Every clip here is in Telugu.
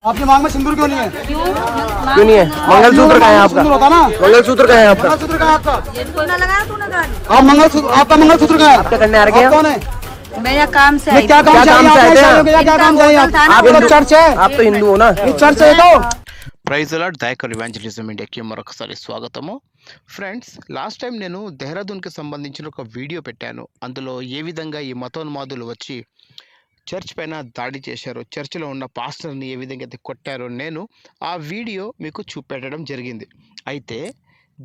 आपकी मांग में सिंदूर क्यों नहीं है? क्यों नहीं है? मंगलसूत्र कहाँ है आपका? सिंदूर होता ना? मंगलसूत्र कहाँ है आपका? मंगलसूत्र कहाँ है आपका? तूने लगाया तूने गाड़ी। आप मंगलसूत्र, आपका मंगलसूत्र कहाँ है? क्या करने आ रहे हैं? आप कौन है? मैं यहाँ काम से आई क्या काम से आए थे? क्या काम चाहिए? आप तो चर्च है, आप तो हिंदू हो ना? ये चर्च है तो ప్రైజ్ అలాట్ దయకర్ ఇవాంజలిజం ఇండియాకి మరొకసారి స్వాగతము. ఫ్రెండ్స్, లాస్ట్ టైం నేను దెహ్రాదూన్కి సంబంధించిన ఒక వీడియో పెట్టాను. అందులో ఏ విధంగా ఈ మతోన్మాదులు వచ్చి చర్చ్ పైన దాడి చేశారో, చర్చిలో ఉన్న పాస్టర్ని ఏ విధంగా అయితే కొట్టారో నేను ఆ వీడియో మీకు చూపెట్టడం జరిగింది. అయితే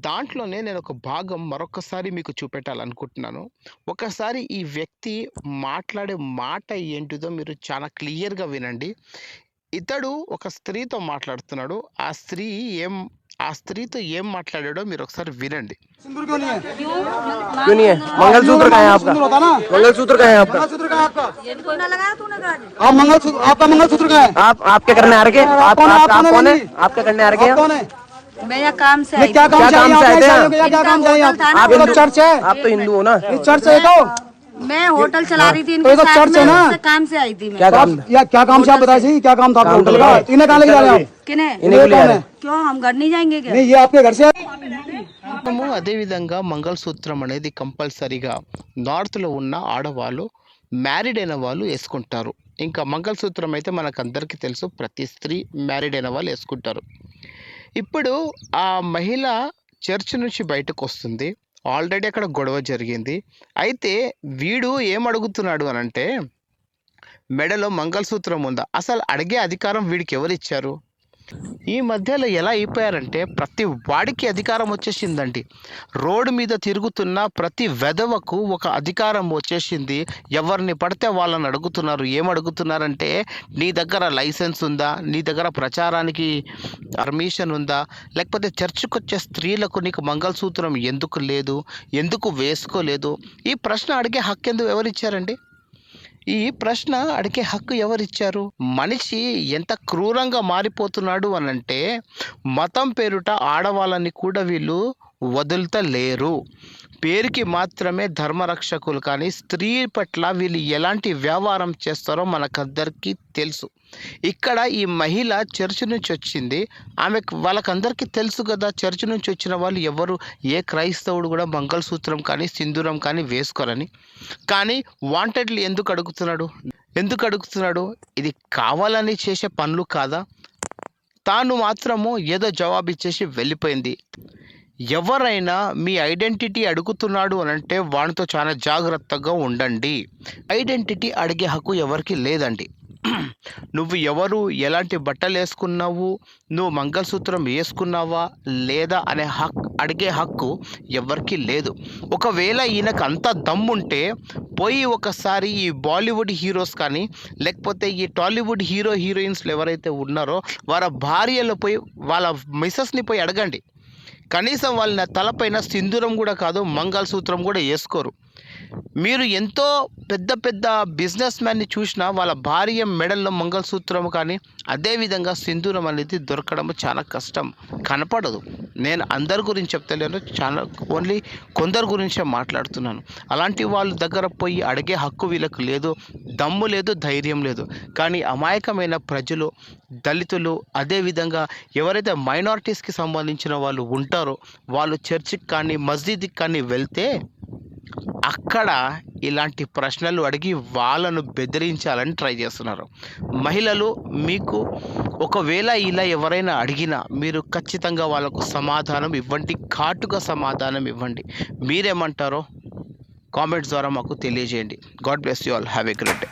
దాంట్లోనే నేను ఒక భాగం మరొకసారి మీకు చూపెట్టాలనుకుంటున్నాను. ఒకసారి ఈ వ్యక్తి మాట్లాడే మాట ఏంటిదో మీరు చాలా క్లియర్గా వినండి. ఇతడు ఒక స్త్రీతో మాట్లాడుతున్నాడు. ఆ స్త్రీతో ఏం మాట్లాడాడో మీరు ఒకసారి వినండి. सिंदूर क्यों नहीं है? क्यों नहीं है? मंगलसूत्र कहाँ है आपका? सिंदूर होता ना? मंगलसूत्र कहाँ है आपका? मंगलसूत्र कहाँ है आपका? तूने लगाया तूने गाड़ी। आप मंगलसूत्र, आपका मंगलसूत्र कहाँ है? आप क्या करने आ रहे हैं? आप कौन है? आप आप कौन है? नहीं? आप क्या करने आ रहे आप कौन हैं? है? मैं यहाँ काम से ये आई। क्या काम क्या काम से आए थे? चाहिए? क्या काम चाहिए? होटल आप तो चर्च है, आप तो हिंदू हो ना? ये चर्च है तो मैं होटल चला रही थी तो ये इनके तो साथ चर्च है में, ना? उससे काम से आई थी मैं। क्या तो काम? आप या क्या काम से आप बताइए सही, क्या काम था आपका होटल का? इन्हें कहाँ लेके जा रहे हैं आप? किने? इन्हें को ले आ कौन रहे है? हैं? क्यों हम घर नहीं जाएंगे क्या? नहीं, ये आपके घर से है? మనము అదేవిధంగా మంగళసూత్రం అనేది కంపల్సరీగా నార్త్లో ఉన్న ఆడవాళ్ళు, మ్యారీడ్ అయిన వాళ్ళు వేసుకుంటారు. ఇంకా మంగళసూత్రం అయితే మనకు అందరికీ తెలుసు, ప్రతి స్త్రీ మ్యారీడ్ అయిన వాళ్ళు వేసుకుంటారు. ఇప్పుడు ఆ మహిళ చర్చ్ నుంచి బయటకు వస్తుంది. ఆల్రెడీ అక్కడ గొడవ జరిగింది. అయితే వీడు ఏం అడుగుతున్నాడు అని అంటే, మెడలో మంగళసూత్రం ఉందా? అసలు అడిగే అధికారం వీడికి ఎవరు ఇచ్చారు? ఈ మధ్యలో ఎలా అయిపోయారంటే ప్రతి వాడికి అధికారం వచ్చేసిందండి. రోడ్డు మీద తిరుగుతున్న ప్రతి వెధవకు ఒక అధికారం వచ్చేసింది. ఎవరిని పడితే వాళ్ళని అడుగుతున్నారు. ఏమడుగుతున్నారంటే, నీ దగ్గర లైసెన్స్ ఉందా? నీ దగ్గర ప్రచారానికి పర్మిషన్ ఉందా? లేకపోతే చర్చికి వచ్చే స్త్రీలకు నీకు మంగళసూత్రం ఎందుకు లేదు? ఎందుకు వేసుకోలేదు? ఈ ప్రశ్న అడిగే హక్కు ఎందుకు ఎవరిచ్చారండి? ఈ ప్రశ్న అడిగే హక్కు ఎవరిచ్చారు? మనిషి ఎంత క్రూరంగా మారిపోతున్నాడు అనంటే, మతం పేరుట ఆడవాళ్ళని కూడా వీళ్ళు వదులుతలేరు. పేరుకి మాత్రమే ధర్మరక్షకులు, కానీ స్త్రీ పట్ల వీళ్ళు ఎలాంటి వ్యవహారం చేస్తారో మనకందరికీ తెలుసు. ఇక్కడ ఈ మహిళ చర్చి నుంచి వచ్చింది. వాళ్ళకందరికీ తెలుసు కదా, చర్చి నుంచి వచ్చిన వాళ్ళు ఎవరు, ఏ క్రైస్తవుడు కూడా మంగళసూత్రం కానీ సింధూరం కానీ వేసుకోరని. కానీ వాంటెడ్లీ ఎందుకు అడుగుతున్నాడు? ఇది కావాలని చేసే పనులు కాదా? తాను మాత్రము ఏదో జవాబు ఇచ్చేసి వెళ్ళిపోయింది. ఎవరైనా మీ ఐడెంటిటీ అడుగుతున్నాడు అనంటే వాడితో చాలా జాగ్రత్తగా ఉండండి. ఐడెంటిటీ అడిగే హక్కు ఎవరికి లేదండి. నువ్వు ఎవరు, ఎలాంటి బట్టలు వేసుకున్నావు, నువ్వు మంగళసూత్రం వేసుకున్నావా లేదా అనే అడిగే హక్కు ఎవరికి లేదు. ఒకవేళ ఈయనకు అంత దమ్ముంటే పోయి ఒకసారి ఈ బాలీవుడ్ హీరోస్ కానీ లేకపోతే ఈ టాలీవుడ్ హీరోయిన్స్లు ఎవరైతే ఉన్నారో వాళ్ళ భార్యలు పోయి, వాళ్ళ మిస్సెస్ని పోయి అడగండి. కనీసం వాళ్ళ తలపైన సింధూరం కూడా కాదు, మంగళసూత్రం కూడా వేసుకోరు. మీరు ఎంతో పెద్ద బిజినెస్ మ్యాన్ని చూసినా వాళ్ళ భార్య మెడల్లో మంగళసూత్రం కానీ అదేవిధంగా సింధూరం అనేది దొరకడం చాలా కష్టం, కనపడదు. నేను అందరి గురించి చెప్తలేను, చాలా ఓన్లీ కొందరు గురించే మాట్లాడుతున్నాను. అలాంటి వాళ్ళ దగ్గర పోయి అడిగే హక్కు వీళ్ళకు లేదు, దమ్ము లేదు, ధైర్యం లేదు. కానీ అమాయకమైన ప్రజలు, దళితులు, అదేవిధంగా ఎవరైతే మైనారిటీస్కి సంబంధించిన వాళ్ళు ఉంటారో వాళ్ళు చర్చికి కానీ మస్జిద్కి కానీ వెళ్తే అక్కడ ఇలాంటి ప్రశ్నలు అడిగి వాళ్ళను బెదిరించాలని ట్రై చేస్తున్నారు. మహిళలు, మీకు ఒకవేళ ఇలా ఎవరైనా అడిగినా మీరు ఖచ్చితంగా వాళ్ళకు సమాధానం ఇవ్వండి, ఘాటుగా సమాధానం ఇవ్వండి. మీరేమంటారో కామెంట్స్ ద్వారా మాకు తెలియజేయండి. God bless you all. Have a great day.